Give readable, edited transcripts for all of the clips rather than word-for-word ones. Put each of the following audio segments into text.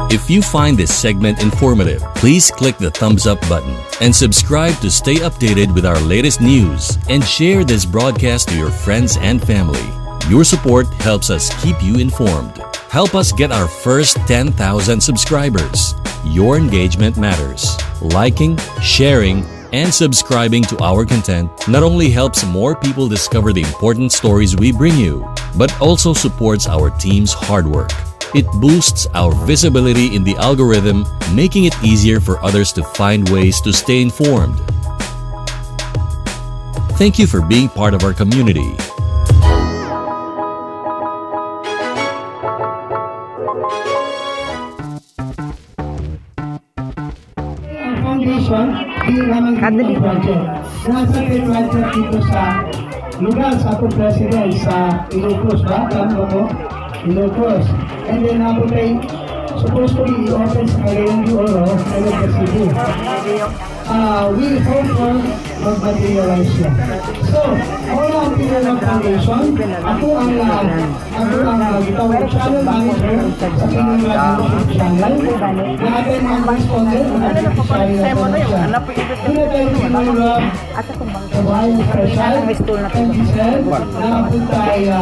If you find this segment informative, please click the thumbs up button and subscribe to stay updated with our latest news and share this broadcast to your friends and family. Your support helps us keep you informed. Help us get our first 10,000 subscribers. Your engagement matters. Liking, sharing, and subscribing to our content not only helps more people discover the important stories we bring you, but also supports our team's hard work. It boosts our visibility in the algorithm, making it easier for others to find ways to stay informed. Thank you for being part of our community. Foundation, hindi naman yung project. Nasa project dito sa lugar sa ating president sa Ilocos ba? Tama mo? Ilocos. And then ako tayo supposed to be open sa Cagayan de Oro and the Cebu. We hope for mag-materialize siya. So, ako na ang Pinanang Foundation. Ako ang channel manager sa Pinanang channel. Natin ang responder na beneficiary na po na siya. Una tayo Pinanang Kabayan Special and Giselle na po tayo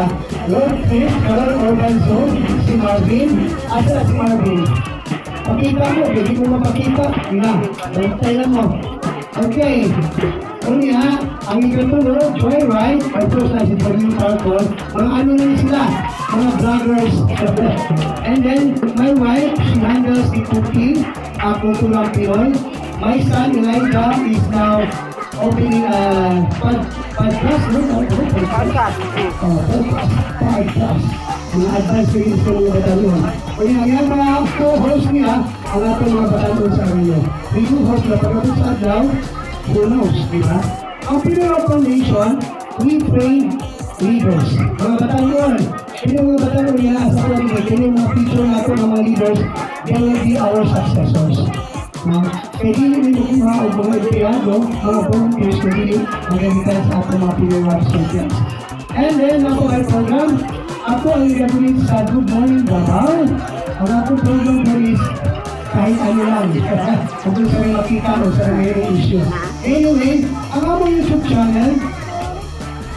Lord Chris, Karan Urban Zone, si Marvin, asa si Marvin. Pakita mo, hindi mo mapakita. Ina, tayo mo. Okay. Unya, ang ikatulog, Joyride, of course na si Pauline Parkon, mga ano na sila, mga vloggers. And then, my wife, she handles the cooking, ako tulang Pinoy. My son, Elijah, is now opening a podcast, no? Podcast. Mga advisory sa mga batalyon. O yung mga co-host niya, ang ating mga batalyon sa inyo. We do hope na pagkabot sa adlaw, who knows, di ba? Ang Pinanang Foundation, we train leaders. Mga batalyon, yung mga batalyon nila sa kanila, yung mga future natin ng mga leaders, they will be our successors. Kaya hindi nyo kuha o mga empleyado, mga volunteers na hindi magamitan sa ating mga Pinanang champions. And then, ako ay program, ako ang gagawin sa Good Morning Davao. Ang akong program po is kahit ano lang. Kung sa may makita ko sa may issue. Anyway, ang among YouTube channel,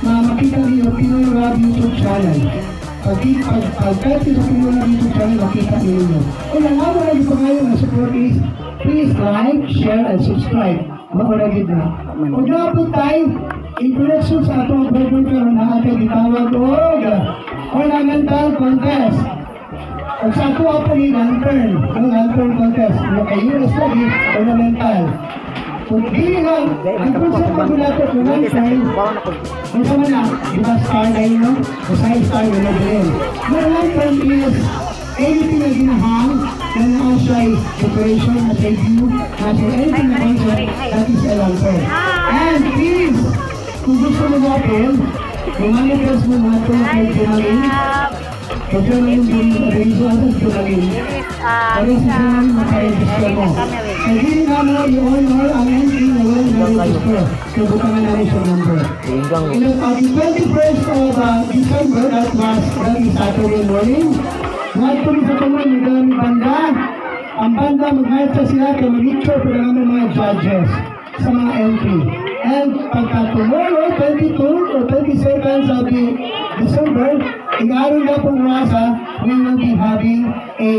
makita niyo, Pinoy Rab YouTube channel. Pag-type sa Pinoy Rab YouTube channel, makita niyo. Kung ang among lagi pa kayo na support is, please like, share, and subscribe. Mauragid na. Kung na po tayo, in connection sa atong program karon na ating itawag ornamental contest. At sa ako po ni lantern, ang lantern contest. Yung US study, ornamental. Kung hindi lang, ang concept ko na ito, kung lantern, ang sama na, diba star na yun, no? O side star yun na din. The lantern is anything na ginahang, na na-outside decoration, na debut, na anything na concert, that is a lantern. And please, kung gusto mo natin, kung manifest mo natin kay Tumalin, kung yun yung organization sa Tumalin, kaya si Tumalin makaregister mo. Kaya hindi namin i-honor ang entry na walang na-register. So, butangan namin siya number. On the 21st of December, that was Saturday morning, nagtuloy sa tuloy ng daming banda. Ang banda, mag-hire sila kaya mag-picture pa namin mga judges sa mga entry. And pagka tomorrow, 22 or 22nd of December, ing-araw na pong rasa, we will be having a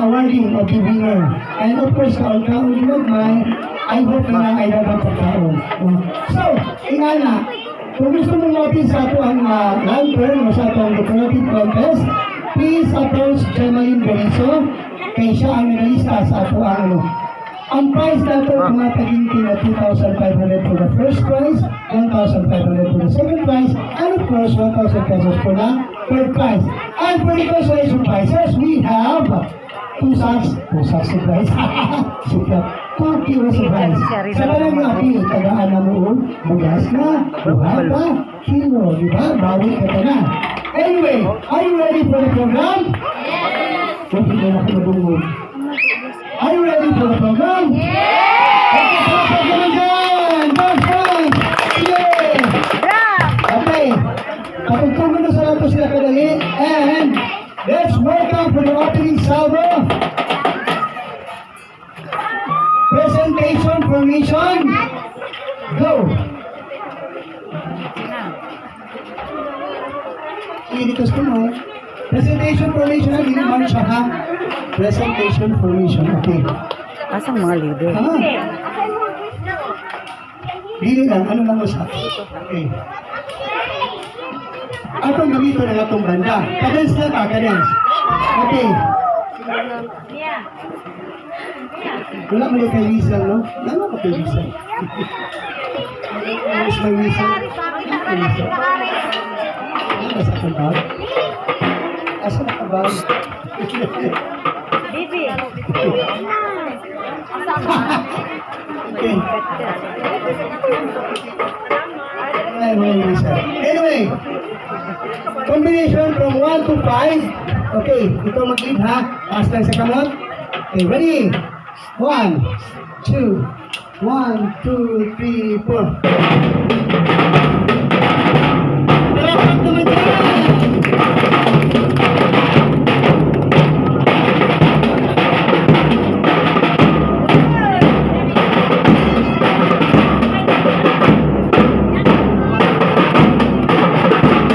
awarding of the winner. And of course, kaon-kaon din magmay, I hope na ay dapat pagkaon. So, ingana, kung gusto mong natin sa ito ang lantern o sa ito ang decorative contest, please approach Gemaline Beriso, kaya siya ang nalista sa ito ang ang prize natin tumataginti na 2,500 for the first prize, 1,500 for the second prize, and of course 1,000 pesos for the third prize. And for the consolation prizes, we have 2 sacks of rice. 2 kilos of rice. Sa malang natin, tagaan na mo, bugas na, buhat pa, kilo, di ba? Bawit ka na. Anyway, are you ready for the program? Yes! Hindi na ako nabungod. Are you ready for the program? Yeah! Okay, clap naman dyan! Don't fight! Yeah! Okay. Kapag na sa lahat sila kadali, and let's welcome for the opening salvo. Presentation formation. Go. Ilitos ko mo. Presentation formation na, hindi naman siya ha. Presentation formation, okay. Asang mga leader? Ah. Dili lang, ano lang usap. Okay. Atong gamito na atong banda. Cadence na ka, cadence. Okay. Wala mo yung kay Lisa, no? Wala mo kay Lisa. Mas may Lisa. Kay Lisa. Ano sa kabag? Asa na kabag? Bibi. Okay. Anyway, combination from 1 to 5. Okay, ito mag-lead ha. Taas lang sa kamot. Okay, ready? 1, 2, 1, 2, 3, 4. Dapat naman dyan!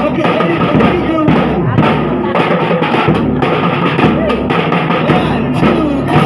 Okay, ready for the video? 1, 2, go!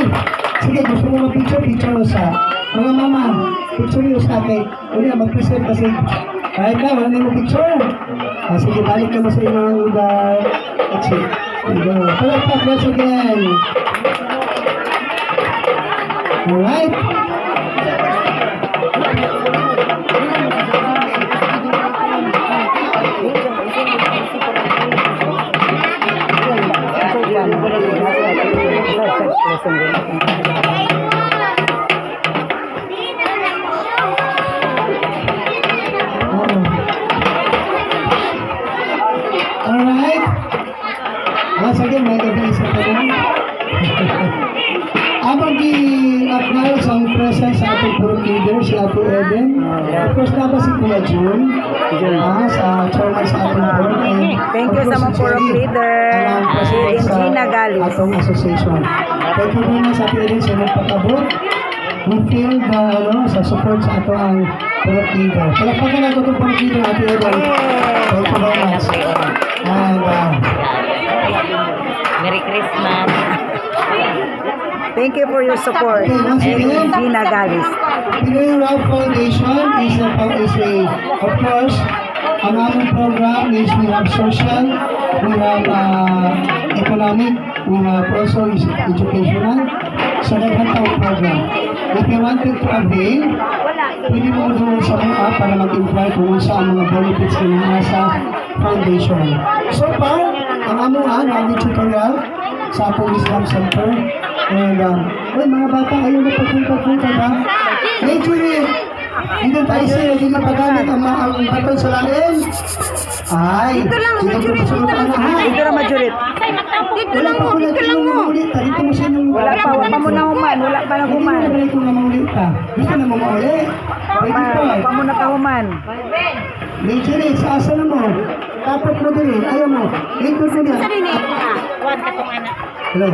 Alright. Sige, gusto mo mag-picture? Picture mo sa mga mama. Picture mo sa akin. Uli, mag-present kasi. Kahit na, wala na yung picture. Sige, balik naman sa inyong lugar. That's it. There you go. Palagpak once again. Alright. Alright. Once again, may gabi-isa pa lang. Abang i-acknowledge ang presence sa ating group leader, si Ate Eden. Of course, dapat si Kuya June, sa chairman sa ating board. And Thank of you sa course, mga puro Jerry, leader. ang president Si sa Gina Galis. atong association. Thank you very much, Ate Eden, sa nagpakabot. We feel sa support sa ato ang group leader. Palakpakan natin itong group leader, Ate Eden. Thank you very much. And, Merry Christmas. Thank you for your support. Okay, once again, Gina Galis. Pinoy Rock Foundation is of course, ang aming program is we have social, we have economic, we have also is educational. So, naghantaw program. If you wanted to avail, pwede mo doon sa mga para mag-inquire kung saan mga benefits na nasa foundation. So far, ang aming tutorial sa atong Islam Center. And, mga bata, ayaw na pagpunta ba? Medyo rin, hindi tayo sa'yo, hindi na pagamit ang baton sa lalim. Ay, Dito lang, Majurit. Dito lang, Majurit. Wala pa ko natin yung mamulit ka. Dito mo siya nung... Wala pa mo na human. Wala pa na human. Hindi ko na mamulit ka. Gusto na mamulit. Wala pa mo na kahuman. Medyo rin, sa asa na mo. Tapos mo din, ayaw mo. Ito ko na. Kuwan ka tong anak. Hello.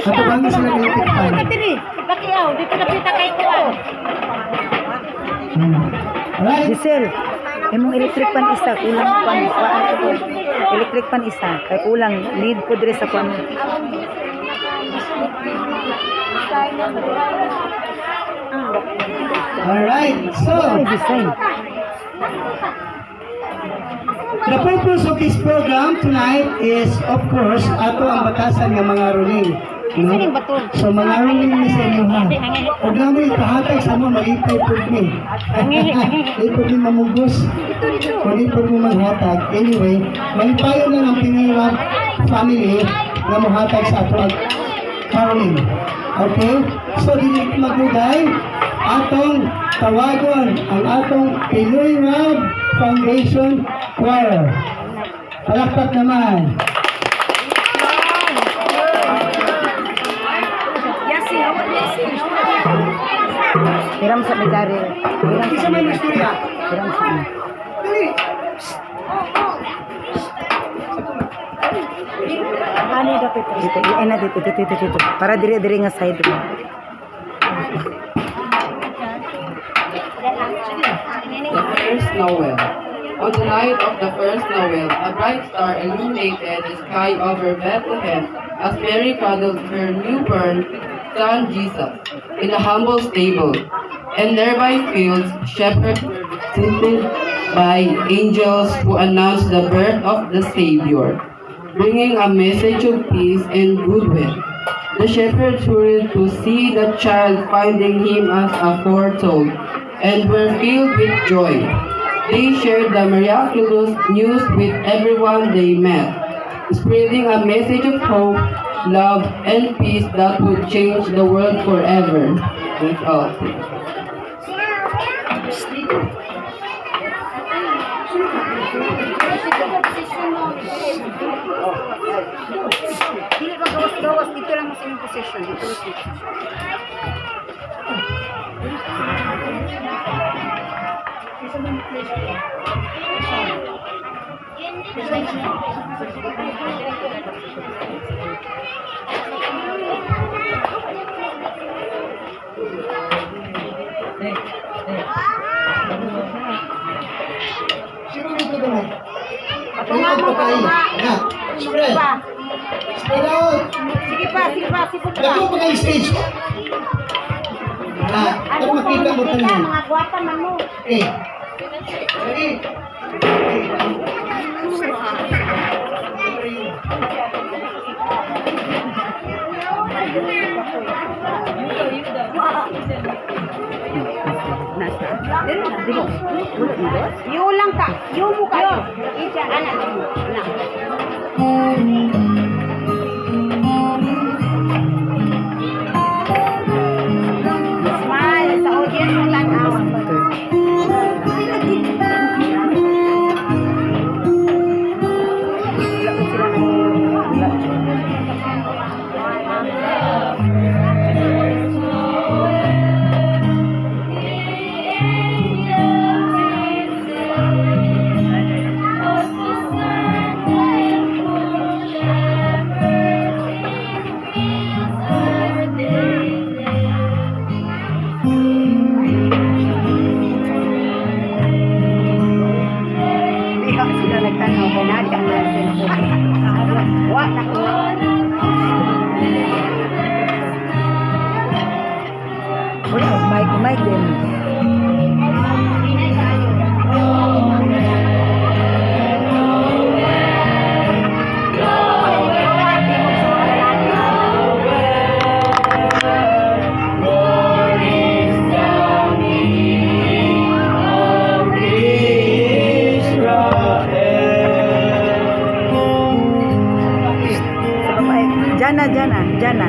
Ato ba nga sila nilitikpan? Laki yaw, dito na kita kay Kuwan. Alright. Giselle, imong electric pan isa, kulang pan. Electric pan isa, kay kulang. Lead po dire sa pan. Alright. So, Ay, design. the purpose of this program tonight is, of course, ato ang batasan ng mga ruling. No? So, mga ruling ni sa inyo ha. Huwag namin ikahatag sa mo, mag-ipay po ni. Ipag ni mamugos. Kung ipag mo maghatag. Anyway, malipayo na ng Pinoy family na mahatag sa ato ang caroling. Okay? So, dili magugay, atong tawagon ang atong Pinoy Rap Foundation Choir. Palakpak naman. Hiram sa medali. Isa may istorya. Hiram sa Dali. Ano dapat dito? Ay na dito. Para dire nga side mo. The first Noel. On the night of the first Noel, a bright star illuminated the sky over Bethlehem as Mary cradled her newborn son Jesus in a humble stable. In nearby fields, shepherds were visited by angels who announced the birth of the Savior, bringing a message of peace and goodwill. The shepherds hurried to see the child, finding him as aforetold, and were filled with joy. They shared the miraculous news with everyone they met, spreading a message of hope, love, and peace that would change the world forever. That's all. Dili ba gawas-gawas, dito lang mo sa inyong position. Dito lang sa Sino dito naman? Patungan mo pa. Spread. Spread out. Sige pa, sige pa. Lago pa kayo stage. Para makita mo tanan. Mga gwapa man mo. Eh. Ready? Yu lang ka. Yu mo ka. Ija, anak. Anak. Smile sa audience mo tanaw. Sila nagtanaw kay Nadia na cellphone. Wa na ko. Wala, mic din. Jana.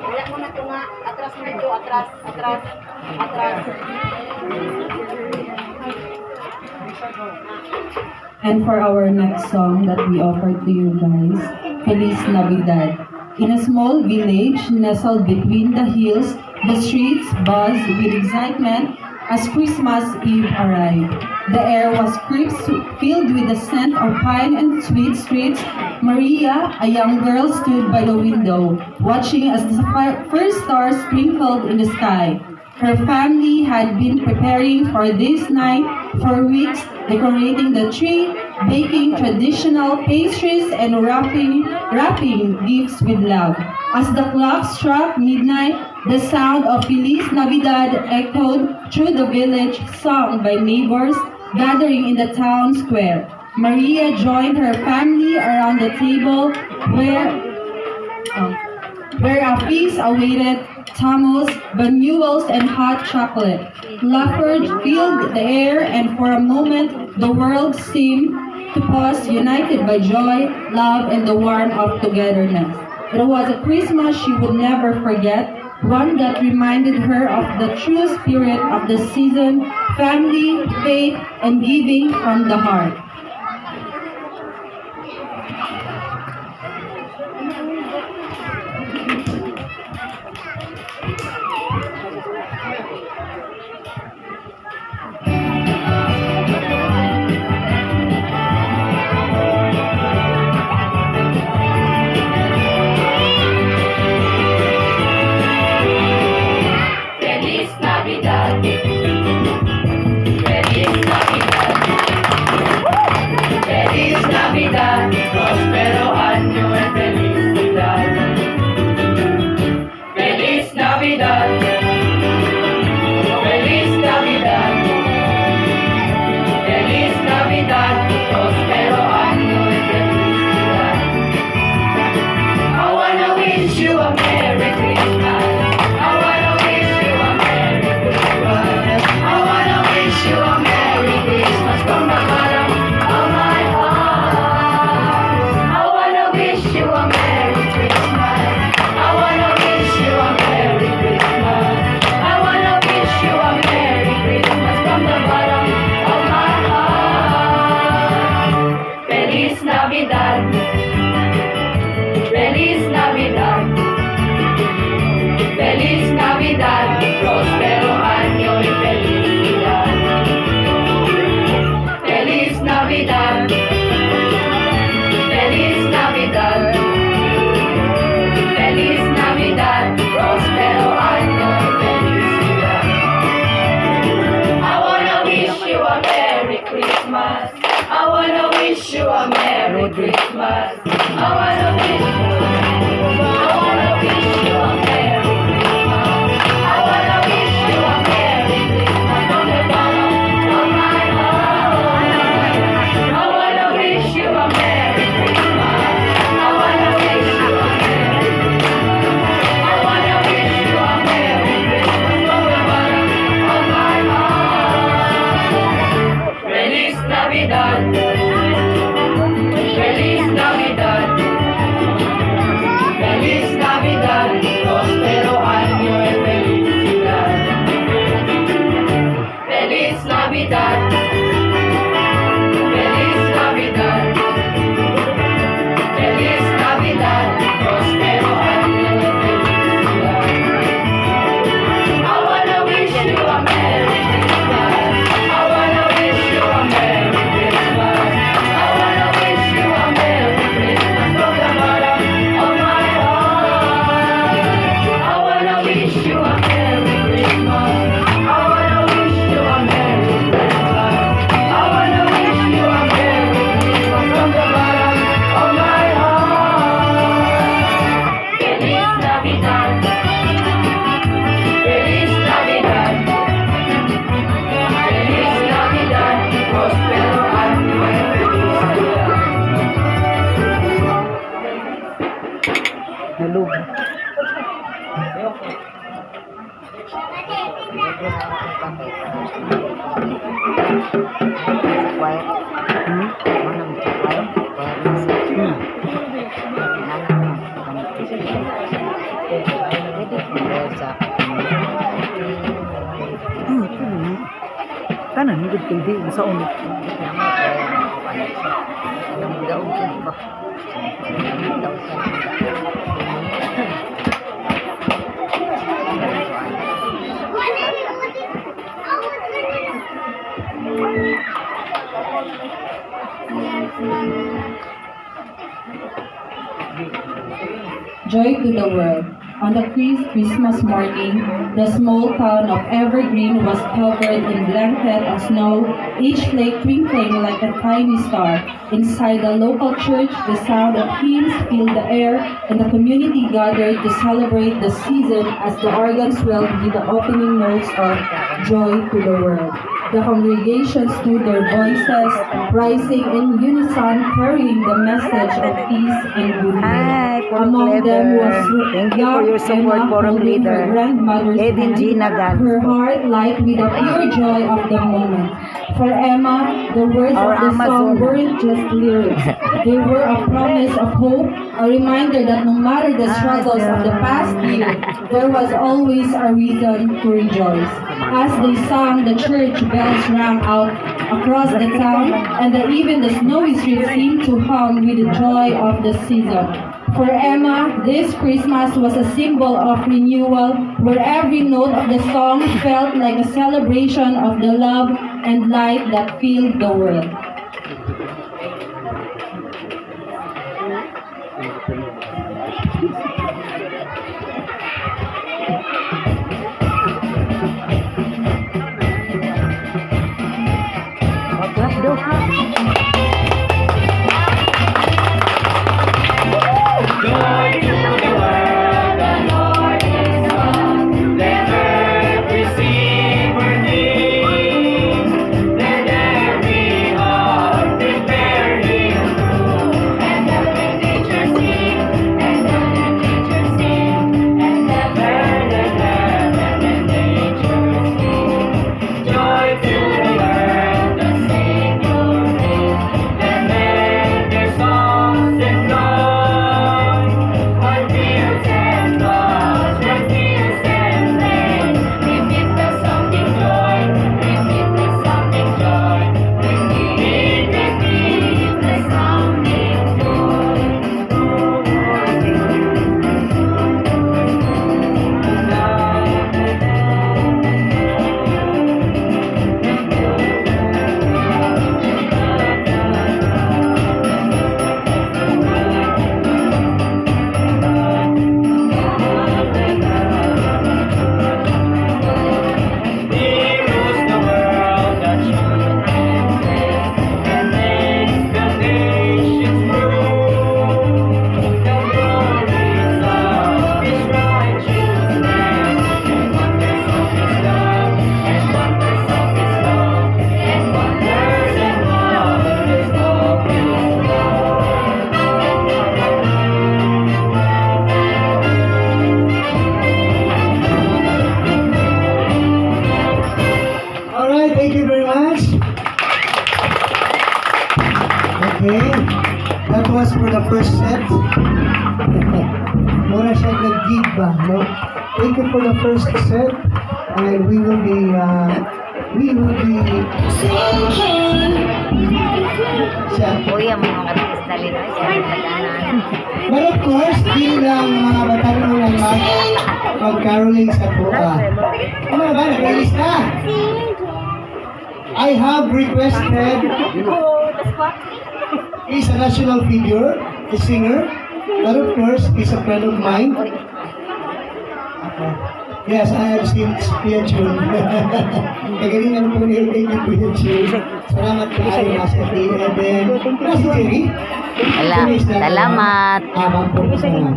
Wala mo na tunga. Atras medyo. Atras. And for our next song that we offer to you guys, Feliz Navidad. In a small village nestled between the hills, the streets buzzed with excitement as Christmas Eve arrived. The air was crisp, filled with the scent of pine and sweet streets. Maria, a young girl, stood by the window, watching as the first stars sprinkled in the sky. Her family had been preparing for this night for weeks, decorating the tree, baking traditional pastries, and wrapping gifts with love. As the clock struck midnight, the sound of Feliz Navidad echoed through the village, sung by neighbors gathering in the town square. Maria joined her family around the table where a feast awaited. tamales, banyuels, and hot chocolate. Laughter filled the air, and for a moment, the world seemed to pause, united by joy, love, and the warmth of togetherness. It was a Christmas she would never forget, one that reminded her of the true spirit of the season, family, faith, and giving from the heart. Feliz Navidad. Feliz Navidad. Feliz Navidad. Prospero año y felicidad. Feliz Navidad. Feliz Navidad. Feliz Navidad. Prospero año y felicidad. I wanna wish you a Merry Christmas. I wanna wish you a Merry Christmas. I wanna wish you a Merry Christmas from the bottom of my heart. I wanna wish you a Merry Christmas. I wanna wish you a Merry Christmas. I wanna wish you a Merry Christmas from the bottom of my heart. Feliz Navidad. Feliz Navidad. Feliz Navidad, próspero año y felicidad. Feliz Navidad. Feliz Navidad. Feliz Navidad, próspero año y felicidad. I wanna wish you a Merry Christmas. I wanna wish you a Merry Christmas. I wanna wish you a I wanna wish you a Merry Christmas. I wanna wish you a Merry Christmas from the bottom of my heart. I wanna wish you a Merry Christmas. I wanna wish you a Merry Christmas. I wanna wish you a Merry Christmas from the bottom of my heart. Feliz Navidad. Feliz Navidad. Feliz Navidad, próspero año y felicidad. Feliz Navidad. Feliz Navidad. Feliz Navidad, próspero año y felicidad. I wanna wish you a Merry Christmas. I wanna wish you a Merry Christmas. I wanna wish you a Merry Christmas from the bottom of my heart. I wanna wish you a Merry Christmas. I wanna wish you a Merry Christmas. I wanna wish you a Merry Christmas from the bottom of my heart. Feliz Navidad. Feliz Navidad. Feliz Navidad. Prospero año y felicidad. Nalog. Kanan ni gud TV sa uno. Joy to the world. On the Christmas morning, the small town of Evergreen was covered in blanket of snow, each flake twinkling like a tiny star. Inside the local church, the sound of hymns filled the air, and the community gathered to celebrate the season as the organ swelled with the opening notes of Joy to the World. The congregation stood their voices, rising in unison, carrying the message of peace and goodwill. Hi, Forum Among them was Leader. Thank you for young your support, Emma Forum holding her Leader. grandmother's Lady hand, Gina Gans. her heart light with the pure joy of the moment. For Emma, the words Our of the song Amazon. weren't just lyrics. They were a promise of hope, a reminder that no matter the struggles of the past year, there was always a reason to rejoice. As they sang, the church bells rang out across the town, and even the snowy streets seemed to hum with the joy of the season. For Emma, this Christmas was a symbol of renewal, where every note of the song felt like a celebration of the love and light that filled the world. Alright, thank you very much. Okay, that was for the first set. Mura siya nag-gig ba, no? Thank you for the first set. And we will be siya. Kuya, mga artista nila, siya nagpagaanan. But of course, di lang mga batang lang mag-caroling sa tuwa. Ano ba, nag-release na? I have requested, he's a national figure, a singer, but of course, he's a friend of mine. Yes, I have seen Kuya Jun. Kagalingan po niya, thank you Kuya Jun. Salamat po sa iyo, Nasa T. And then, nasa Jerry? Salamat. Po sana.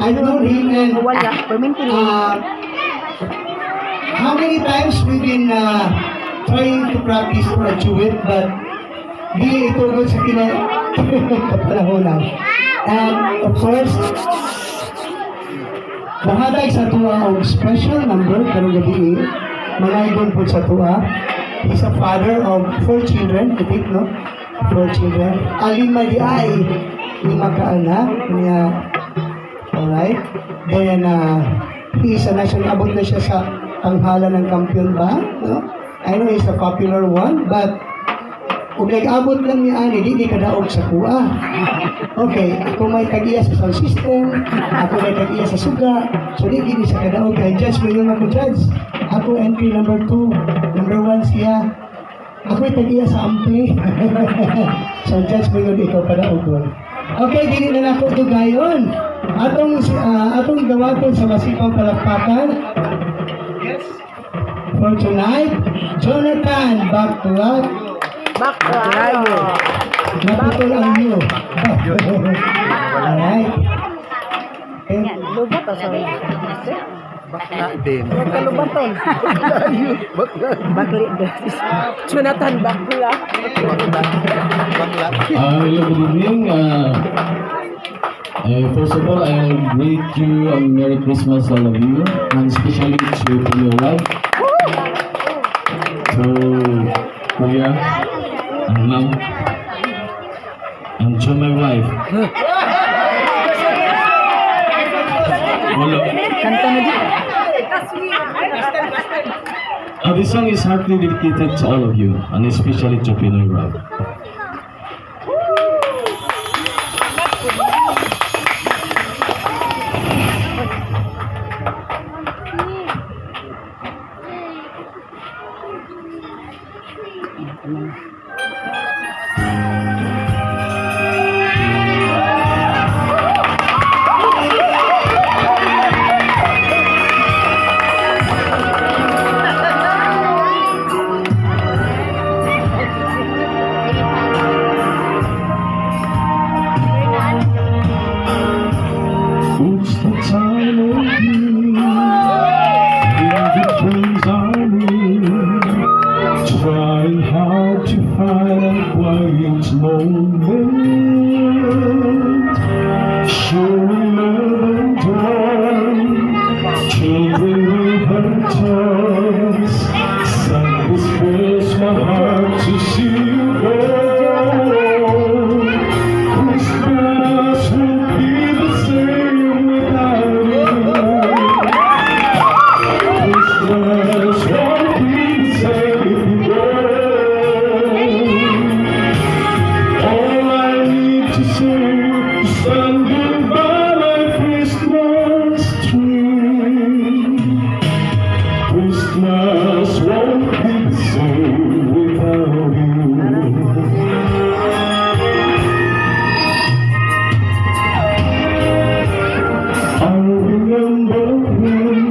I've known him and how many times we've been trying to practice for a duet, but di itugod sa kapanahonan. And of course, mahatag sa tuwa og special number karong gabi manaygon po sa tuwa. He's a father of 4 children, I think, no? 4 children. Alima di ay 5 kaanak niya. Alright. Then he is a national, abot na siya sa tanghala ng kampiyon ba, no? I know he's a popular one, but kung nag-abot lang ni Ani, di kadaog sa kuha. Okay, ako may tag-iya sa sound system, ako may tag-iya sa suga, so di gini sa kadaog. Kaya judge mo yung ako judge. Ako entry number 2, number 1 siya. Ako may tag-iya sa ampli. So judge mo yun, ikaw kadaog ko. Okay, gini na ako dugayon. Atong gawaton sa masipang palakpakan. Yes. For tonight, Jonathan, back to what? Back to Rayo. Naputol ang iyo. Alright. Lubat o sa Bakla din. Kalubaton. Bakli. Jonathan Bakla. Bakla. Hello, good evening. First of all, I'll greet you a Merry Christmas, all of you, and especially to your love, to Kuya, and Mom, and to my wife. Kanta mo dito. This song is heartily dedicated to all of you, and especially to Pinoy Rock. It's the time of year when the dreams are near, trying hard to find a quiet moment, showing love and joy, children with their toys. Sadness fills my heart to see you go. Christmas will be the same without you. Christmas won't be the same if you go. All I need to say is standing by my Christmas tree. Christmas won't be the same without you. I remember when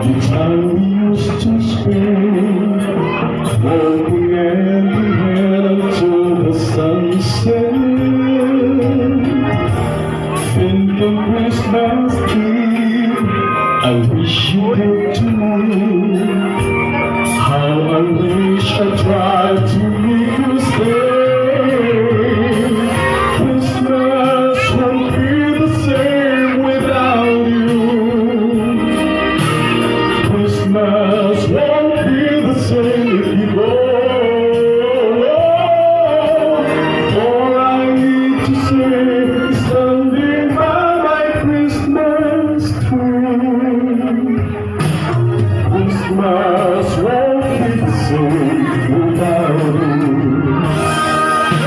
the time we used to spend walking hand in hand until the sunset, thinking Christmas Eve. I wish you came to me. How I wish I tried to make you stay. Christmas won't be the same without you. Christmas won't be the same if you go. All I need to say is standing by my Christmas tree. Christmas won't be the same without you.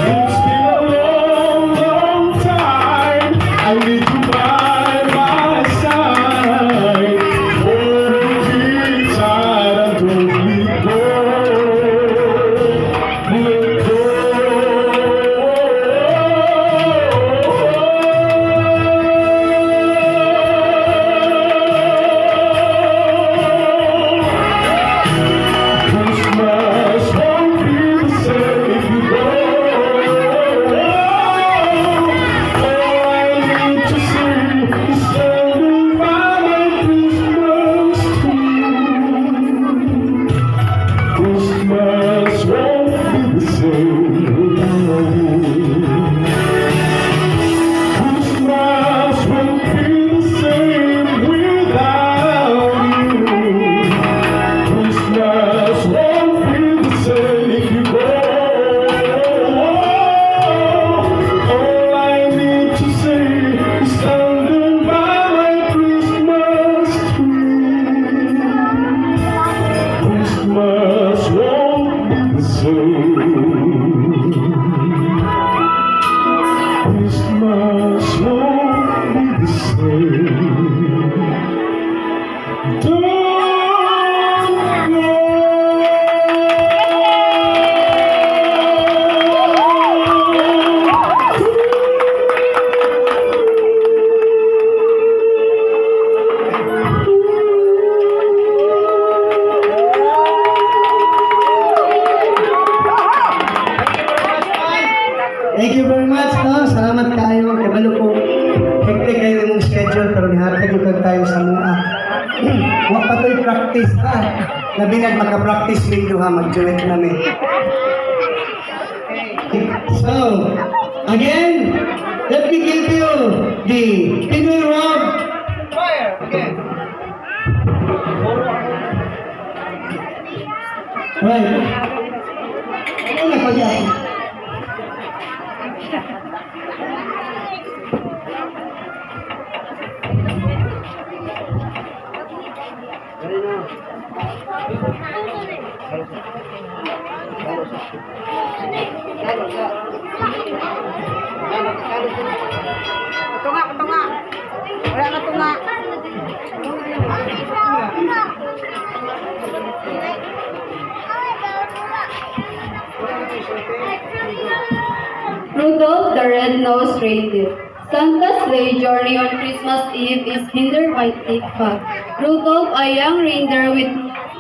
It's been a long, long time. I need you by my side. Hold me tight and don't let go. Let go. Christmas won't be the same if you go. All I need to say is standing by my Christmas tree. Christmas won't be the same without you. Christmas won't be the same without you. Christmas won't be the same if you go. All I need to say is standing by my Christmas tree. Christmas won't be the same. Christmas won't be the same. Don't go. Thank you very much. No? Salamat kayo. Kabalo po. Hektik kayo yung schedule pero nihatag yung tayo sa mga. Wa patoy practice ha. Labi na magka-practice video ha, mag-duet namin. So, again, let me give you the Pinoy Rob. Fire again. Right. Ano na ko dyan? Tunga. Wala na tunga. Rudolph the Red-Nosed Reindeer. Santa's sleigh journey on Christmas Eve is hindered by thick fog. Rudolph, a young reindeer with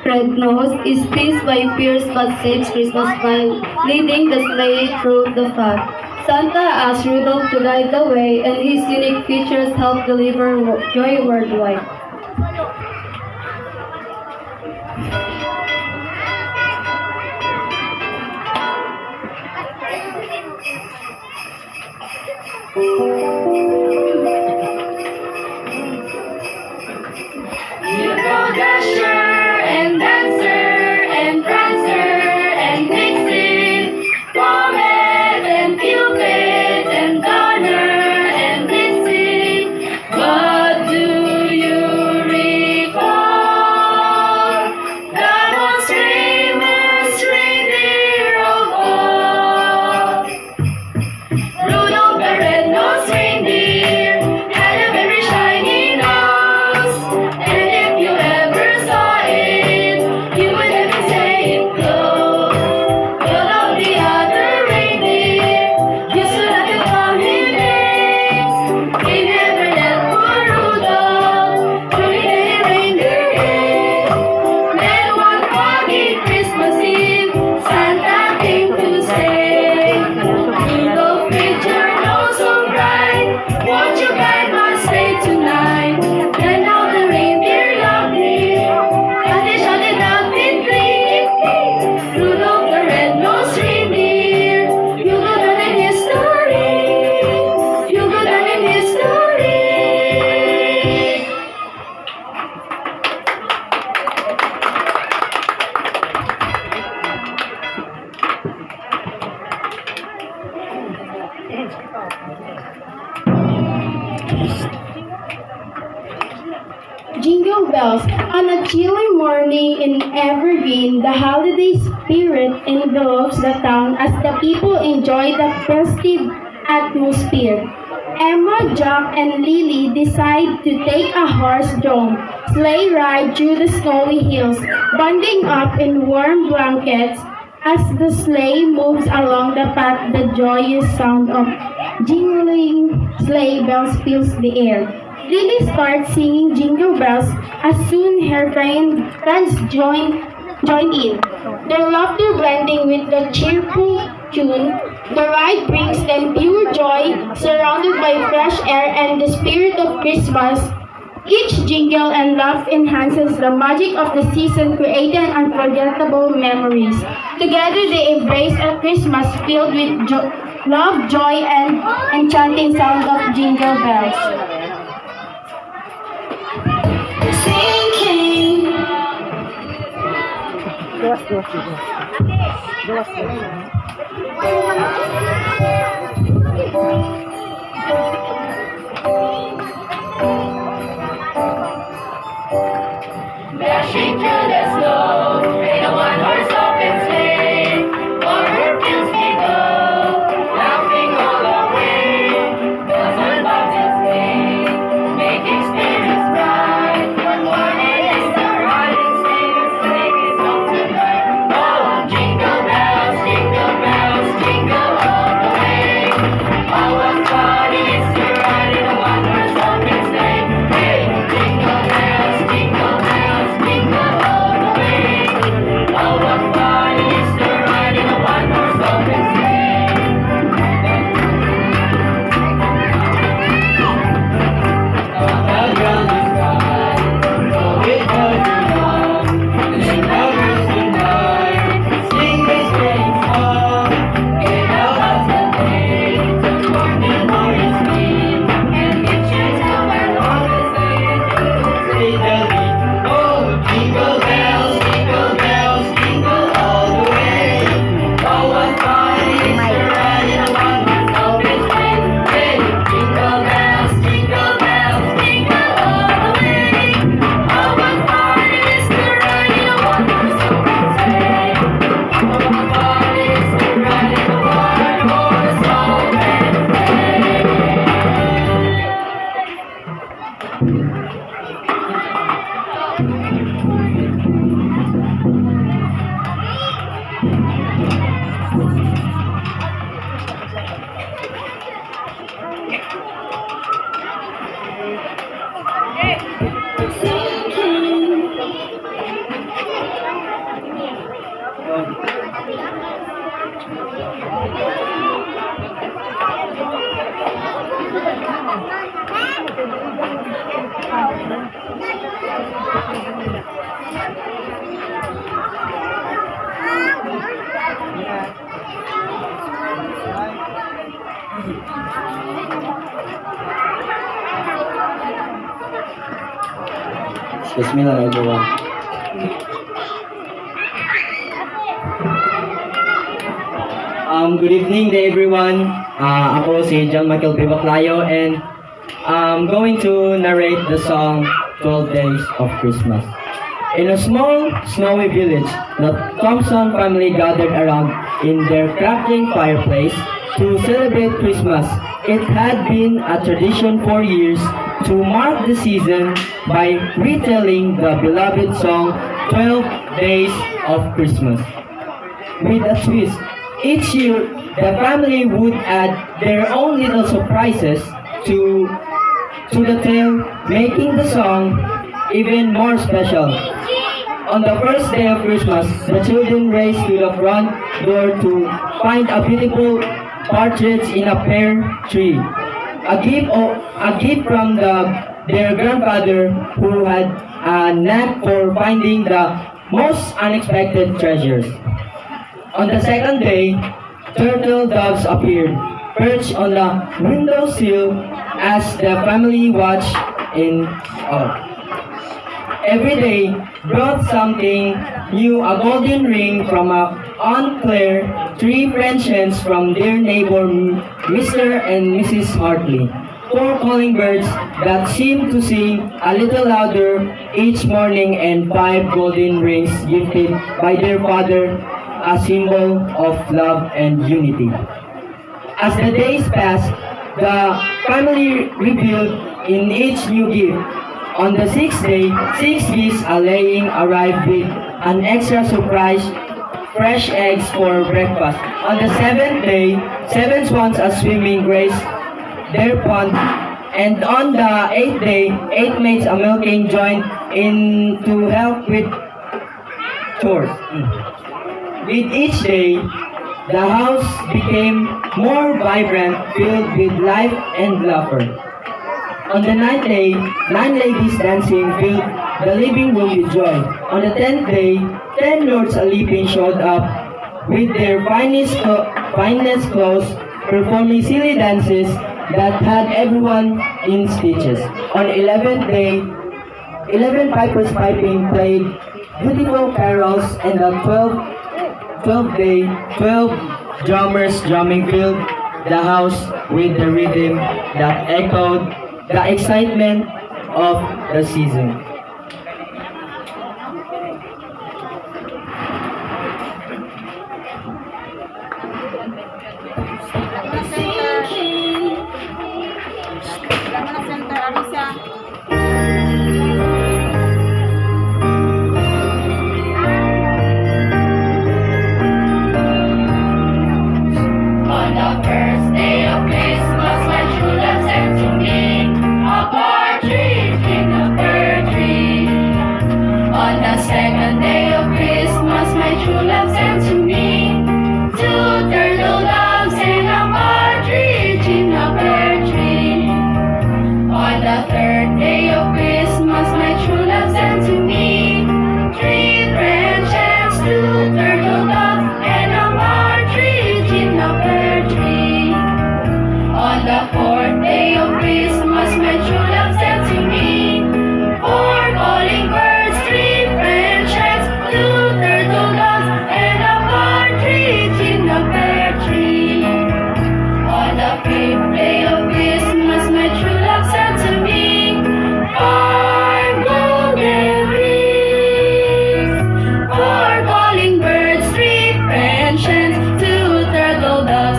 red nose, is teased by fears but saves Christmas by leading the sleigh through the fog. Santa asks Rudolph to guide the way, and his unique features help deliver joy worldwide. You go Dasher and Dancer and Prancer and Vixen, Comet and Cupid and Donner and Blitzen. But do you recall the most famous reindeer of all? Rudolph the red-nosed reindeer had a very shiny nose, and if you ever saw it, you would never say it close. But all the other reindeer used to like to call him names. They never let poor Rudolph truly get a reindeer in. Then one foggy Christmas Eve, Santa came to say, Rudolph, with your nose so bright, won't you guide my sleigh tonight? Then all the reindeer loved him, and they shouted out in glee, Rudolph the red-nosed reindeer, you go down in history, you go down in history. Jingle bells. On a chilly morning in Evergreen, the holiday spirit envelops the town as the people enjoy the festive atmosphere. Emma, Jack, and Lily decide to take a horse-drawn sleigh ride through the snowy hills, bundling up in warm blankets. As the sleigh moves along the path, the joyous sound of jingling sleigh bells fills the air. Lily starts singing jingle bells as soon her friends join in. Their laughter blending with the cheerful tune, the ride brings them pure joy, surrounded by fresh air and the spirit of Christmas. Each jingle and laugh enhances the magic of the season, creating unforgettable memories. Together they embrace a Christmas filled with love, joy, and enchanting sound of jingle bells. Sinking. Dashing through the snow in a one-horse open sleigh, over fields we go, laughing all the way. Bells on bobtails swing, making spirits bright. One morning is the riding sleigh, the sleigh is home tonight. Oh, jingle bells, jingle all the way. Oh, what fun it is Excuse me lang, everyone. Good evening to everyone. Ako si John Michael Pibaclayo and I'm going to narrate the song 12 Days of Christmas. In a small, snowy village, the Thompson family gathered around in their crackling fireplace to celebrate Christmas. It had been a tradition for years to mark the season by retelling the beloved song 12 Days of Christmas. With a twist, each year the family would add their own little surprises to the tale, making the song even more special. On the first day of Christmas, the children raced to the front door to find a beautiful partridge in a pear tree. A gift from their grandfather who had a knack for finding the most unexpected treasures. On the second day, turtle doves appeared, perched on the windowsill as the family watched in awe. Every day brought something new, a golden ring from Aunt Claire, 3 French hens from their neighbor Mr. and Mrs. Hartley, 4 calling birds that seemed to sing a little louder each morning, and 5 golden rings gifted by their father, a symbol of love and unity. As the days passed, the family revealed in each new gift. On the 6th day, 6 geese laying arrived with an extra surprise, fresh eggs for breakfast. On the 7th day, 7 swans swimming graced their pond. And on the 8th day, 8 maids milking joined in to help with chores. With each day, the house became more vibrant, filled with life and laughter. On the 9th day, 9 ladies dancing filled the living room with joy. On the 10th day, 10 lords leaping showed up with their finest clothes, performing silly dances that had everyone in stitches. On 11th day, 11 pipers piping played beautiful carols, and the 12th day, 12 drummers drumming filled the house with the rhythm that echoed the excitement of the season. On the first day of Christmas, my true love sent to me a partridge in a fir tree. On the second day of Christmas, my true love sent to me 2 turtle doves and a partridge in a fir tree. On the third day of Christmas, my true love sent to me 3 French hens, 2 turtle doves, and a partridge in a fir tree. On the 4th day of Christmas, my true love sent to me 4 calling birds, 3 French hens, 2 turtle doves, and a partridge in a pear tree. On the 5th day of Christmas, my true love sent to me 5 golden rings, 4 calling birds, 3 French hens, 2 turtle doves,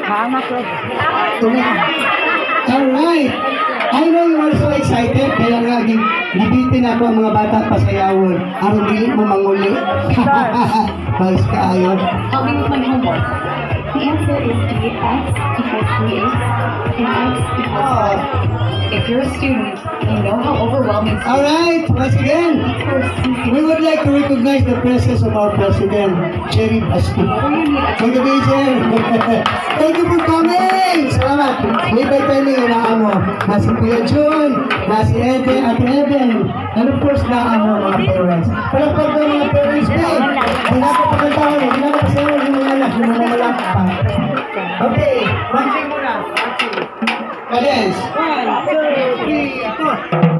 Hanga ko. Alright. I know you are so excited, kaya nga gibitin ako ang mga bata pasayawon. Aron dili mo manguli. Mas kaayo. Help me with my homework. The answer is 3x equals 3x and x equals 5. If you're a student, you know how overwhelming Alright, once again, we would like to recognize the presence of our President, Jerry Bastu. Good evening, sir. Thank you for coming! Salamat. May by timing na amo. Na si Kuya Jun, na si Ede at Eben, and of course na amo mga parents. Palagpag ng mga parents ko eh. Hindi na ako pakantaon eh. Hindi na ako pasayaw yung mga anak. Yung mga malak pa. Okay, dancing muna. Cadence. 1, 2, 3, 4.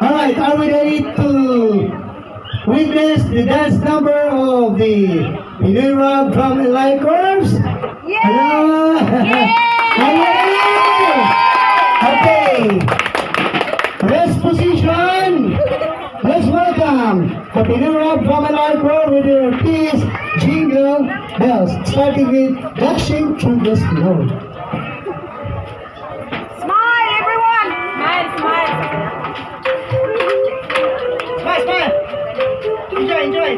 Alright, are we ready to witness the dance number of the Pinira Drum and Line Corps? Hello! Okay! Rest position! Let's welcome the Pinura Drama Line with your keys, jingle bells, starting with Dashing Through the Snow. Smile, everyone! Smile, smile. Smile, smile! Enjoy, enjoy!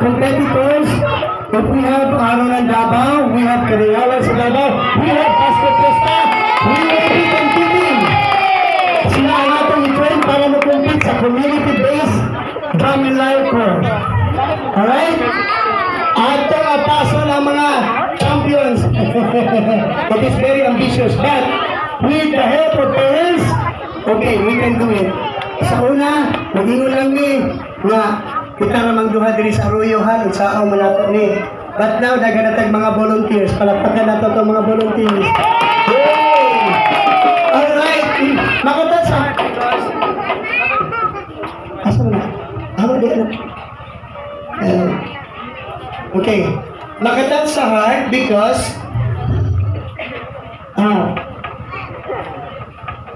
competitors. But we have Aaron and Davao, we have Carialas and Davao, we have Basket Costa, we will be competing. Sila ang atong i-train para mag-compete sa community-based drum and lyre course. Alright? Ato apaso ng mga champions. It is very ambitious, but with the help of parents, okay, we can do it. Sa una, mag-ingon lang ni nga kita namang duha diri sa Arroyohan sa ang manato ni. But now, daganatag mga volunteers. Palakpakan nato itong mga volunteers. Yay! Alright! Makata sa... Asa mo na? Amo di alam. Okay. Makatat sa heart because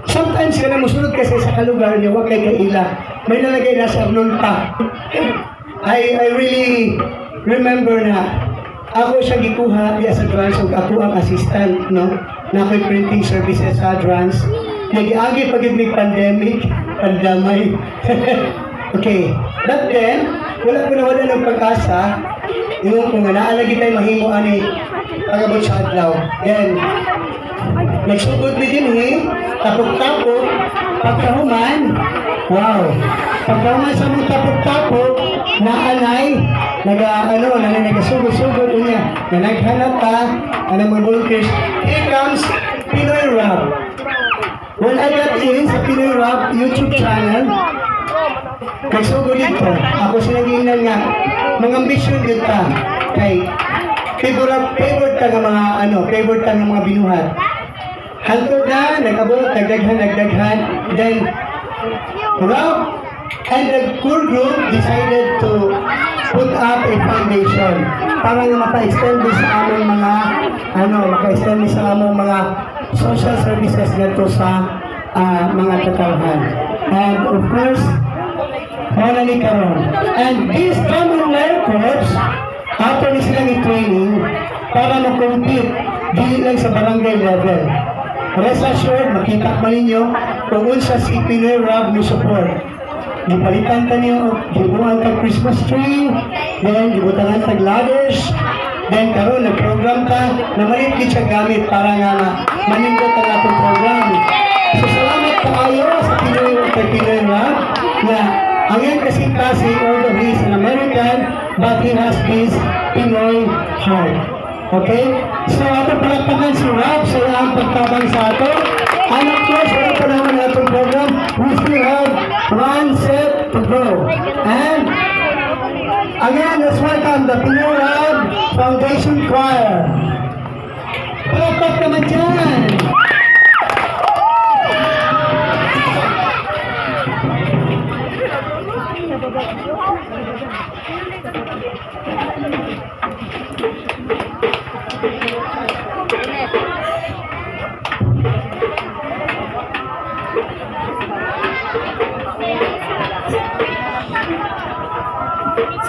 sometimes sila musunod kasi sa kalugar niyo, wag kay kaila. May nalagay na sa nulta. I really remember na ako siya gikuha diya sa Drans ug ako ang assistant, no? Na ako'y printing services sa Drans. Nag-agi pag may pandemic, pandamay. Okay. But then, wala ko na wala ng pag-asa. Yung kung naalagi tayo mahimo ani pagabot sa adlaw. Then, nagsugod mi din tapok-tapok, pagkahuman, wow. Pagkahuman sa mga tapok-tapok, naanay, nagasugod-sugod niya, na naghanap pa, mga volunteers. Here comes Pinoy Rap. When I got in sa Pinoy Rap YouTube channel, nagsugod dito. Ako sinagingnan nga, mga ambisyon dito kay favorite ka ng mga favorite ka ng mga binuhat. Hantod na, nag-abot, nagdaghan, then Rob and the core group decided to put up a foundation para na maka-extend sa among mga maka-extend sa among mga social services dito sa mga katawhan. And of course, wala ni karon. And this Drum and Lyre Corps, after ni silang i-training para mag-compete, dili lang sa barangay level. Rest assured, makita pa ninyo, kung unsa si Pinoy Rob ni support. Gipalitan ta niyo gibuan tag Christmas tree, then gibutangan tag ladders, then karon nag-program ta na malit gid siya gamit para nga manindot ang atong program. So salamat kayo sa Pinoy Rob na ang yan kasi klase, although he is an American, but he has this Pinoy heart. Okay? So ato palakpakan si Rob sa iyang pagtabang sa ato. And of course, wala pa naman atong program. We still have one set to go. And again, let's welcome the Pinoy Rob Foundation Choir. Palakpak naman dyan!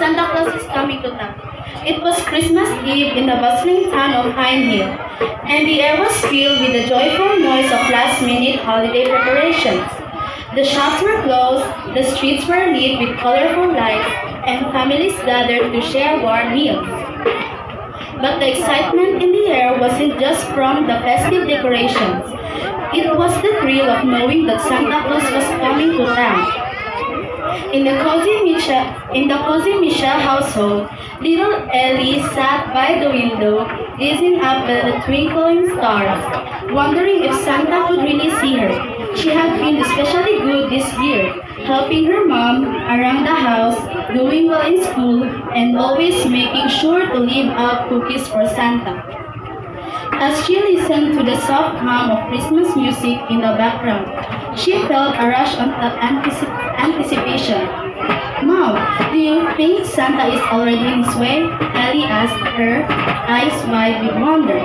Santa Claus is coming to town. It was Christmas Eve in the bustling town of Pine Hill, and the air was filled with the joyful noise of last-minute holiday preparations. The shops were closed, the streets were lit with colorful lights, and families gathered to share warm meals. But the excitement in the air wasn't just from the festive decorations. It was the thrill of knowing that Santa Claus was coming to town. In the cozy Misha household, little Ellie sat by the window, gazing up at the twinkling stars, wondering if Santa could really see her. She had been especially good this year, helping her mom around the house, doing well in school, and always making sure to leave out cookies for Santa. As she listened to the soft hum of Christmas music in the background, she felt a rush of anticipation. Mom, do you think Santa is already on his way? Ellie asked, her eyes wide with wonder.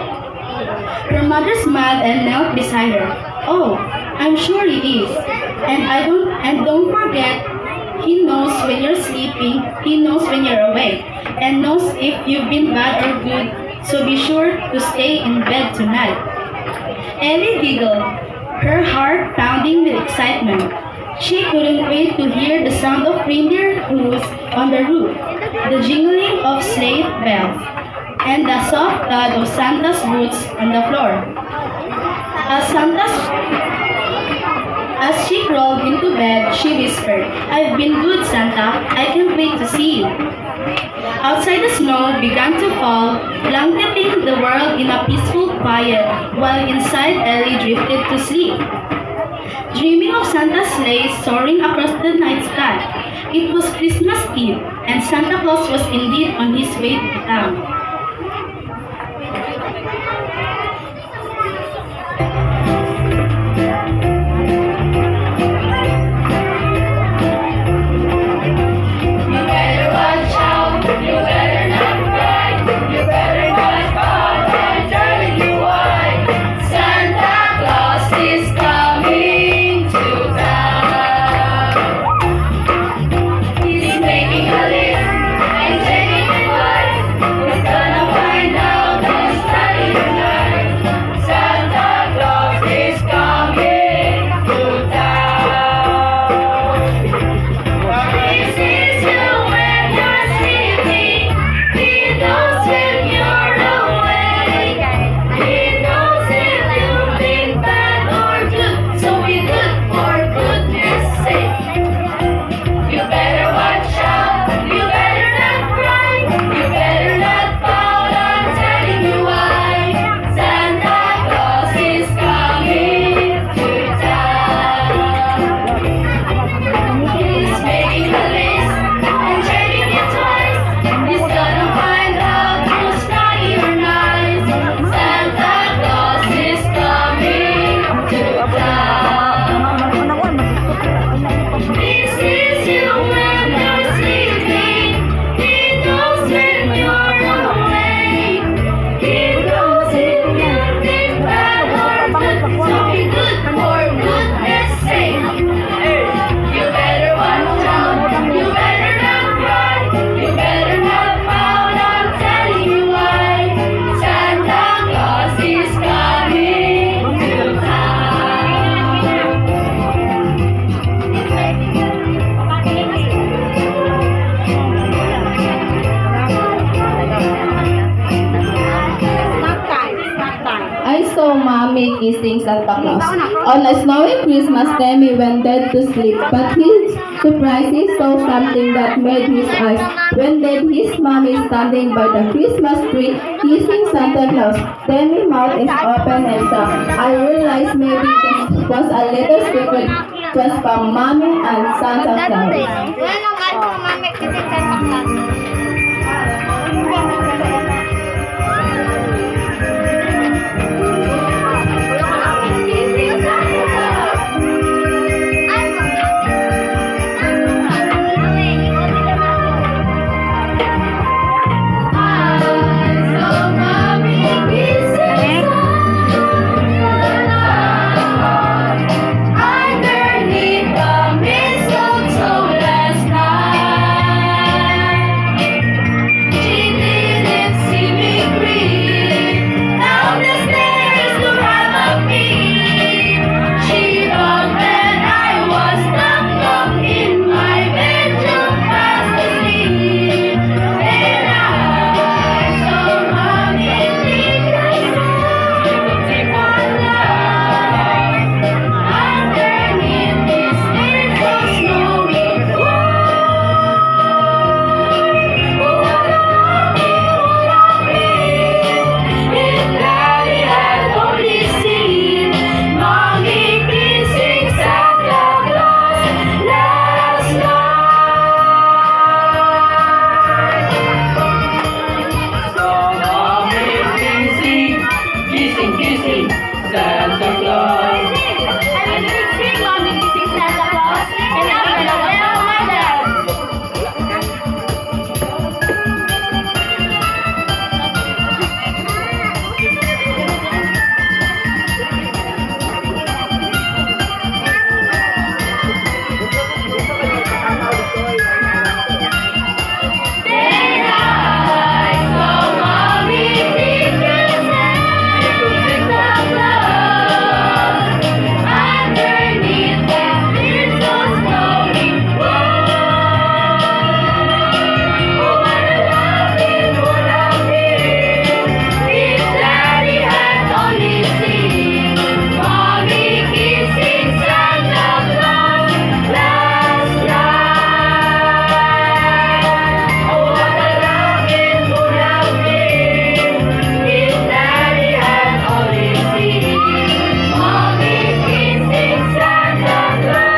Her mother smiled and knelt beside her. Oh, I'm sure he is. And don't forget, he knows when you're sleeping, he knows when you're awake, and knows if you've been bad or good, so be sure to stay in bed tonight. Ellie giggled, her heart pounding with excitement. She couldn't wait to hear the sound of reindeer hooves on the roof, the jingling of sleigh bells, and the soft thud of Santa's boots on the floor. As she crawled into bed, she whispered, "I've been good, Santa. I can't wait to see you." Outside, the snow began to fall, blanketing the world in a peaceful quiet, while inside Ellie drifted to sleep, dreaming of Santa's sleigh soaring across the night sky. It was Christmas Eve, and Santa Claus was indeed on his way to town. He's making a list and checking it twice. saw Mommy kissing Santa Claus. On a snowy Christmas, Demi went dead to sleep, but his surprise, he saw something that made his eyes. When did his mommy standing by the Christmas tree, kissing Santa Claus. Demi's mouth is open and soft. I realized maybe this was a little secret just from Mommy and Santa Claus. Underneath the mistletoe last night, she didn't see me creep down the stairs to have a peep. She thought that I was tucked up in my bedroom fast asleep, and I saw Mommy think I saw our love underneath this little snowy wood. What would I be if Daddy had only seen Mommy kissing Santa Claus last night? So Mommy kissing Santa Claus. And we sing Mommy kissing Santa Claus, and I'm gonna tell my dad. Then I saw Mommy kissing Santa Claus underneath that little snowy wood. What a lovely would have been if Daddy had only seen Mommy kissing Santa Claus last night. Oh, what a lovely would have been if Daddy had only seen Mommy kissing Santa Claus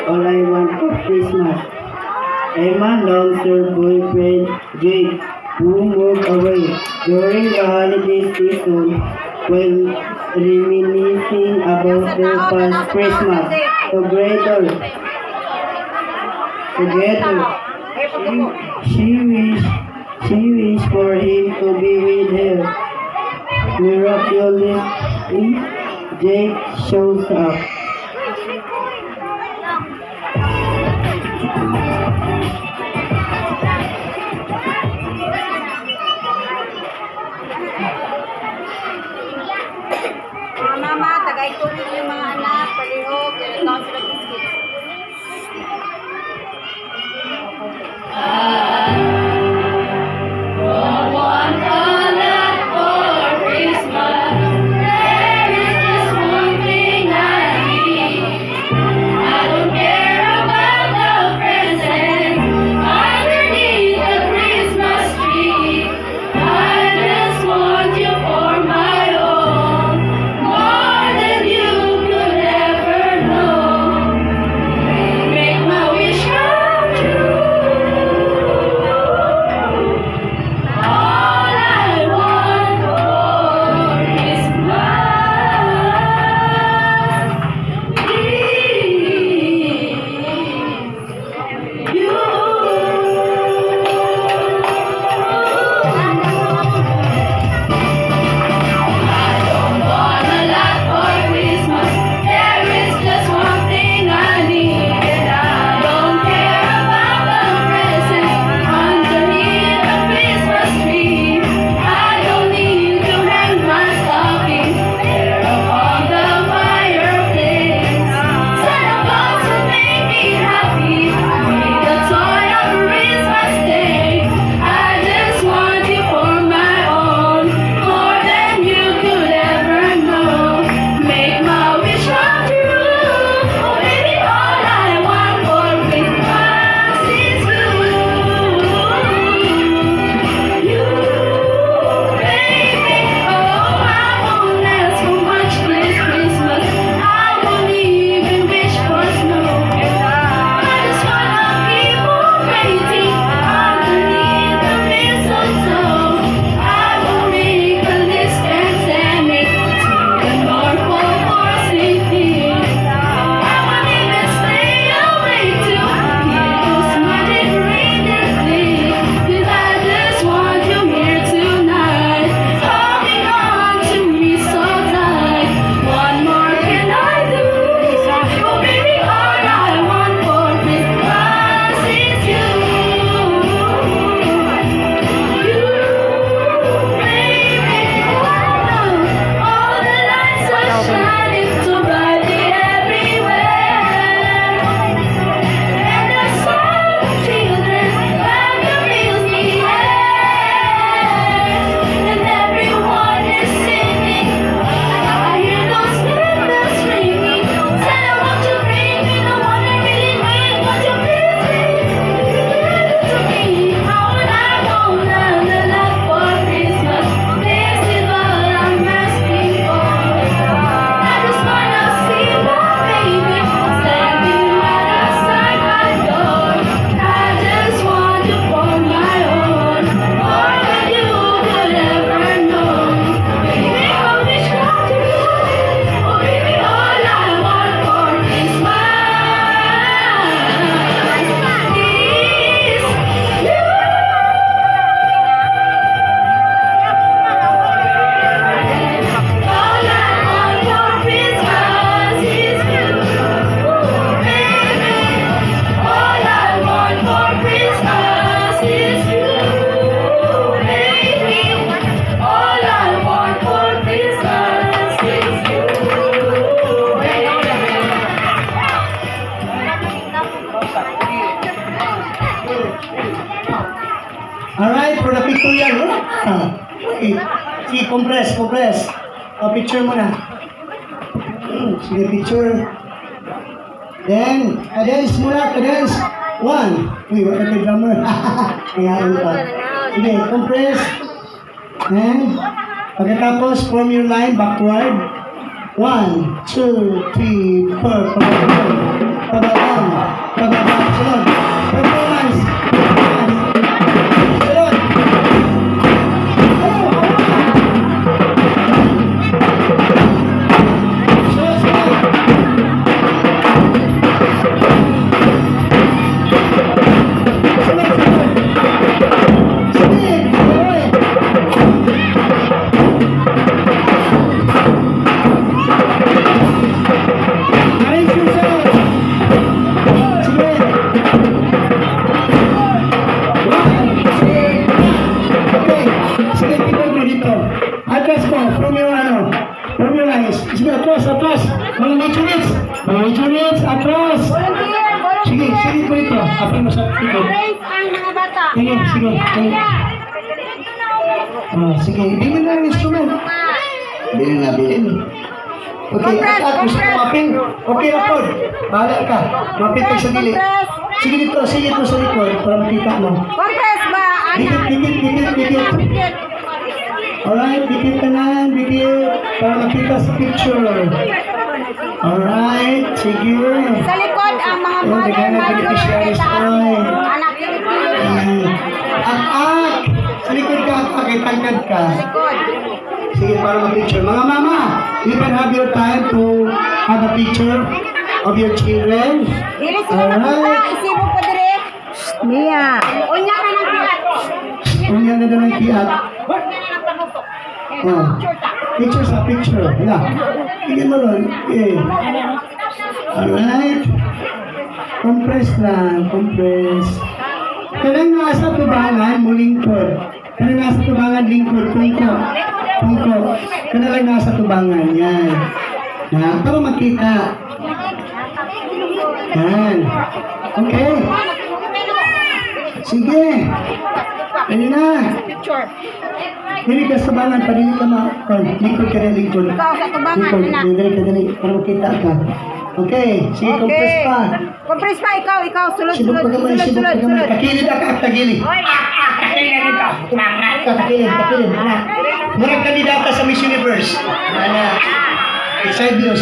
All I want for Christmas. Emma loves her boyfriend Jake, who moved away during the holiday season while reminiscing about their past Christmas together. She wished for him to be with her. Miraculously, Jake shows up. Mama, tagay tubig yung mga anak, palihog, kailangan sila biscuit. Don't want a lot for Christmas. There is just one thing I Alright, for the pictorial. Okay. Sige, compress. Picture mo na. Sige, picture. Then, cadence muna, cadence. 1. Uy, wala ka drummer. Kayaan pa. Sige, compress. And, pagkatapos, form your line backward. 1, 2, 3, 4. Pababa. Sunod. Performance. Sunod. Atras. Mga measurements, atras. Sige po ito. Apin mo sa ito. Sige. Sige, bilhin na ang instrument. Bilhin. Okay, at gusto ko mapin. Okay, record. Bahala ka. Mapin ka sa gilid. Sige dito sa likod para makita mo. Compress ba? Dikit. Alright, dikit ka na. Para makita sa picture. Alright, sige. Sa likod, ang mga mother, anak Ak! Sa likod ka, tangkad ka. likod. Sige, para ma-picture. Mga mama, you can have your time to have a picture of your children. Dili sila nakita, isibo pa dire. Mia. Unya ka ng tiyak. Unya na ng tiyak. Picture. Hala. Tingnan mo ron. Okay. Alright. Compress. Kanang nasa tubangan mo lingkod. Tungko. Kanang nasa tubangan. Yan. Para makita. Yan. Okay. Sige. Ayun na. Dili ka sa bangan, padili ka lingkod ka na lingkod. Ikaw sa tubangan, anak. Dali, para makita ka. Okay, sige, compress pa. Compress pa, ikaw. Sulod. Takilid ka, takilid. Takilid. Murag kandidata sa Miss Universe. Ana. Side view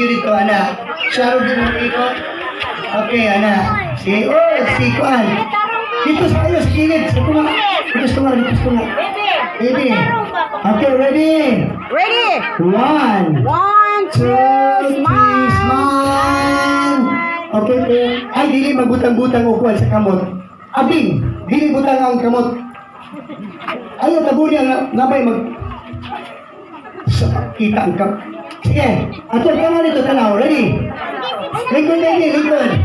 dito, ana. Sharo din ang ikot. Okay, ana. Sige, si Kuan. Dito sa kayo, sa kilid. Dito sa mga. Ready? Okay, ready? 1, 2, 3, smile! Okay, ay, dili magbutang-butang ukuan sa kamot. Abing, dili butang ang kamot. Ayaw, tabo niya, nabay kita ang kamot. Sige, ato ka na dito, tanaw. Ready? Lingkod.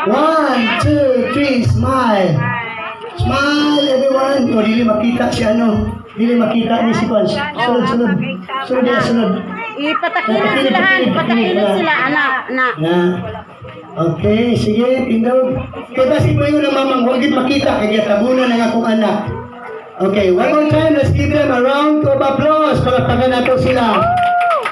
1, 2, 3, smile! Smile, everyone! O, dili makita si ano. Dili makita ni si Pons. Sunod. Ipatakilin sila, anak. Okay, sige, tindog. Kaya basi mo yun ang mamang huwag makita, kaya tabunan ng akong anak. Okay, one more time, let's give them a round of applause para nato sila.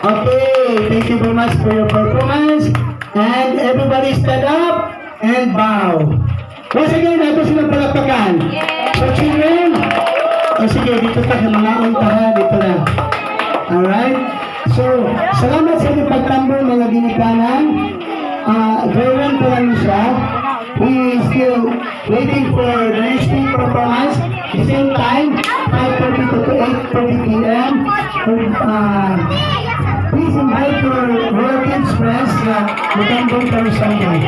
Okay, thank you very much for your performance. And everybody stand up and bow. Once again, nato silang palakpakan. So children, sige, dito ka sa mga untahan, dito na. Alright? So, salamat sa inyong pagtambol mga ginikanan. Driven po lang siya. We still waiting for the next performance. The same time, 5:30 to 8:30 p.m. Please invite your relatives, friends na magandang karusahan.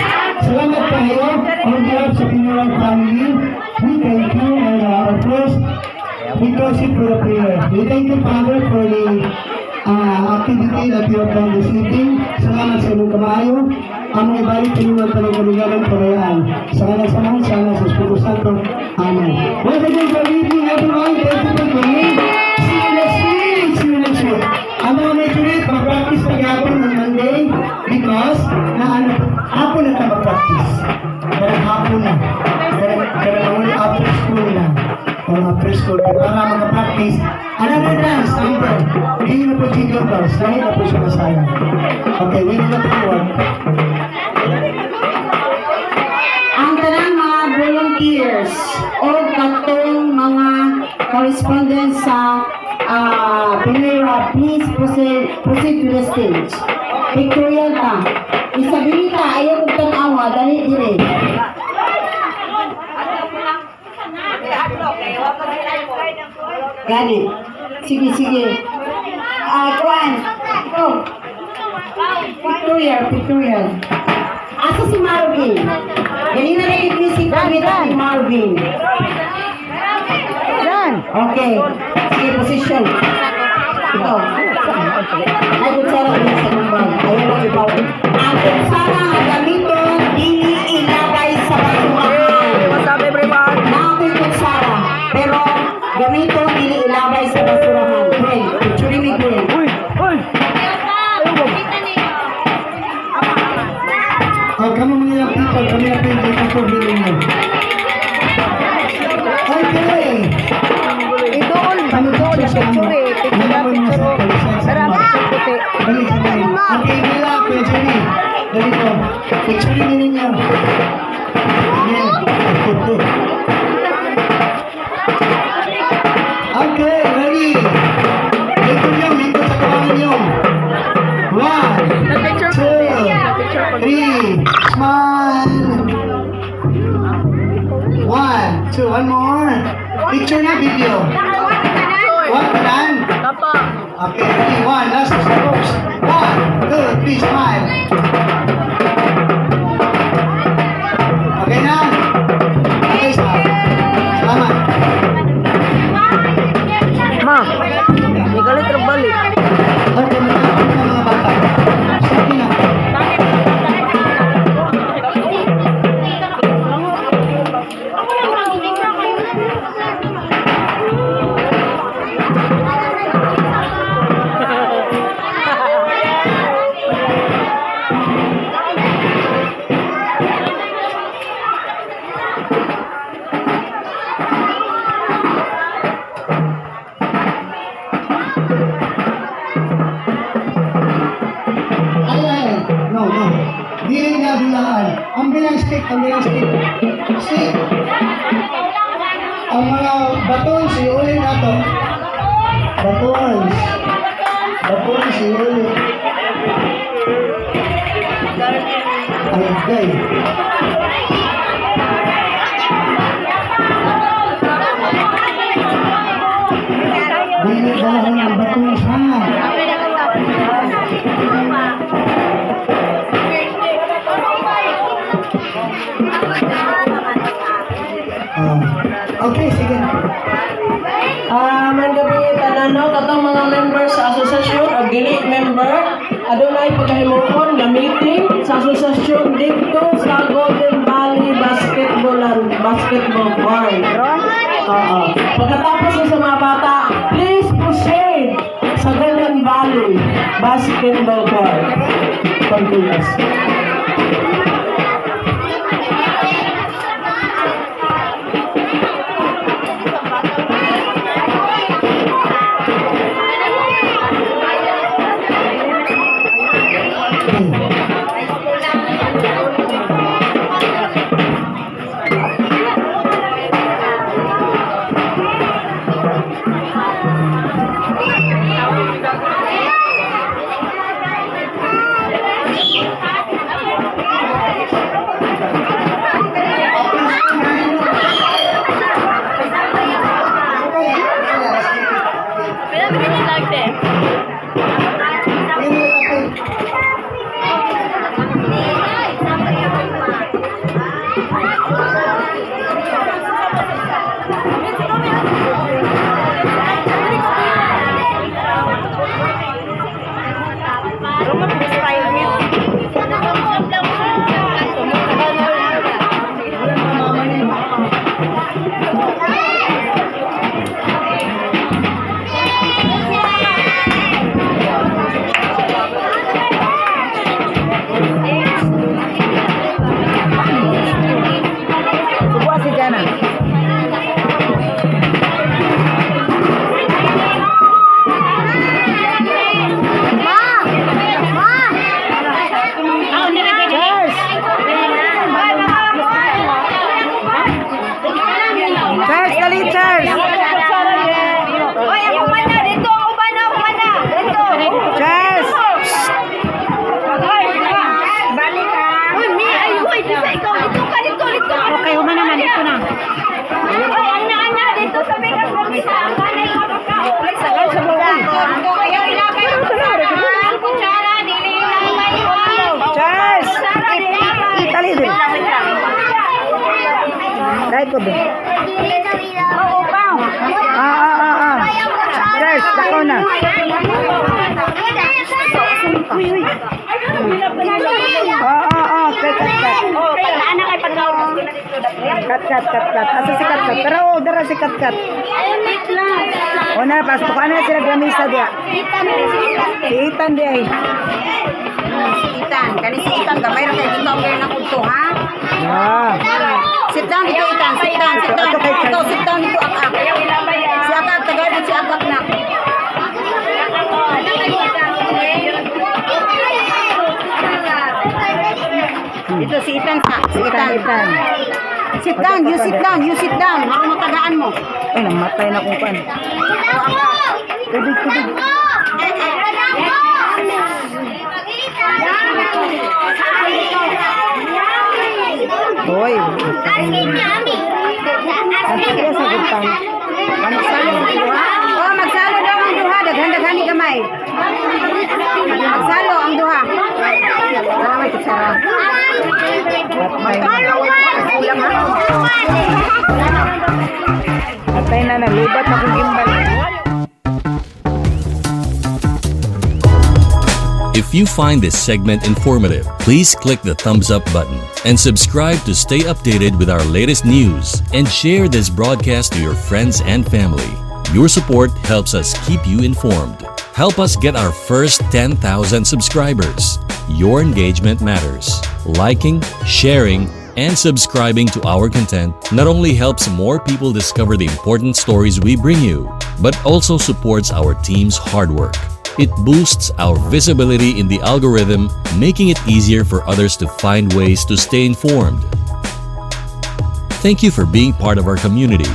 Salamat kayo on behalf sa Pinulang family. We thank you and of course, we proceed for the prayer. We thank you, Father, for the activity that you have done this evening. Salamat sa inyong kamayo. Among ibalik sa inyong panagalingan parayaan. Sa kanan sana sa Espiritu Santo. Amen. Once again, good evening, everyone. Thank you for coming. See you next week. Ang mga medyo mag-practice pag-hapon ng Monday because hapon na tayo mag-practice. Karang hapon na. Karang after school na. preschool para makapractice. Another dance, number. Hindi na po jingle bells, dahil na po siya masayang. Okay, we will look forward. Ang tanang mga volunteers o katong mga correspondents sa Primera, please proceed to the stage. Victoria ta. Isabilita, ayaw kong tanawa, dali dire. Gani. Sige, sige. Kuan. Ito. Victoria. Asa si Marvin? Ganina na yung si Kamita ni Marvin. Yan. Okay. Sige, position. Ito. Ay, kutsara ko sa kumbang. Ayaw lang ipaw. Ang kutsara nga gamiton, dili ilagay sa basurahan. What's up, everyone? Nakoy kutsara. Pero, gamiton, dili ilagay sa basurahan. Gwen, picture ni Gwen. Uy! Uy! Kami mga young people, kami na pinag-ito po bilhin nyo. Okay! Doon, doon, picture eh. Picture. Marami puti. Dali, dali. Okay, Mila, Kuya Jenny. Dali po. Picture nyo ninyo. Ayan. Okay, ready. Lingkod nyo, lingkod sa kawangan nyo. 1, 2, 3, smile. 1, 2, one more. Picture na video. What? Done? Okay, ready. 1, last folks. 1, 2, 3, smile. Okay na? Okay, salamat. Ma, may galit rin balik. Okay, matapos na mga bata. Sige na. No. Di rin nga bilangan. Ang bilang stick. Stick. Ang mga batons, iulin nato. Batons, iulin. Okay. Dili dahil ang batons, ha? Okay, sige. Man gabi tanano katong mga member sa asosasyon o dili member adunay pagkahimukon nga meeting sa asosasyon dito sa Golden Valley Basketball Court. Oo. Pagkatapos sa mga bata, please proceed sa Golden Valley Basketball Court. Continuous. First, dako na. Kat. Asa si kat. Pero dara si kat. O na, pasok ko. Ano na sila gramisa dia? Si Itan dia eh. Itan, kani si Itan gamay ra kay dito ang na kulto ha. Sit down dito Itan, sit down. Ito sit down dito akak. Si akak tagay si akak na. Ito si Itan sa, si Itan. Sit down. Harong matagaan mo. Ay, namatay na kung pan. Tubig. Hoy. Magsalo daw ang duha, daghan-daghan ni gamay. Magsalo ang duha. May kasarap. Patay na nalubat na kung gimbal. If you find this segment informative, please click the thumbs up button and subscribe to stay updated with our latest news and share this broadcast to your friends and family. Your support helps us keep you informed. Help us get our first 10,000 subscribers. Your engagement matters. Liking, sharing, and subscribing to our content not only helps more people discover the important stories we bring you, but also supports our team's hard work. It boosts our visibility in the algorithm, making it easier for others to find ways to stay informed. Thank you for being part of our community.